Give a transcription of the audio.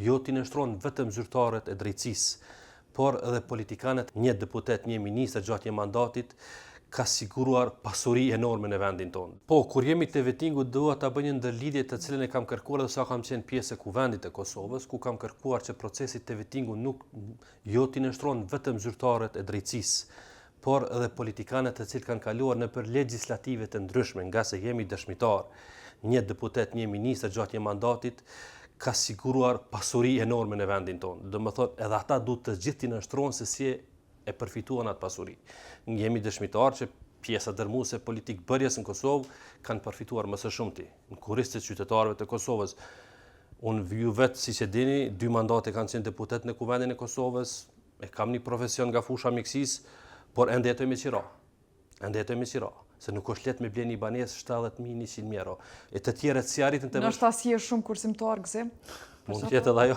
jo t'i nështron vetëm zyrtarët e drejtësisë, por edhe politikanët, një deputet, një ministër gjatë një mandatit, ka siguruar pasuri enorme në vendin tonë. Po, kur jemi te vetingu, dua ta bëj një ndërlidhje të cilën e kam kërkuar edhe sa kam qenë pjesë e kuvendit e Kosovës, ku kam kërkuar që procesi te vetingu nuk jo t'i nështron vetëm zyrtarët e drejtësisë, por edhe politikanët të cilët kanë kaluar në për legjislative të ndryshme, nga se jemi dëshmitar. Një deputet, një ministër gjatë një mandatit, ka siguruar pasuri enorme në vendin tonë. Do më thotë, edhe ata duhet të gjithë t'i nështronë se si e përfituan atë pasuri. Jemi dëshmitar që pjesa dërmuese politik bërjes në Kosovë kanë përfituar më së shumti. Në kurriz të qytetarëve të Kosovës, unë ju vetë, siç e dini, 2 mandate kanë qenë deputet në kuvendin e Kosovës, e kam një profesion nga fusha mjekësisë, por ende jetoj me qira. Se nuk është lehtë me blen një banesë 70.000-100.000 euro. E të tjerët si arritën të Nështë si e shumë kursimtar gëzim? Mund të jetë edhe ajo.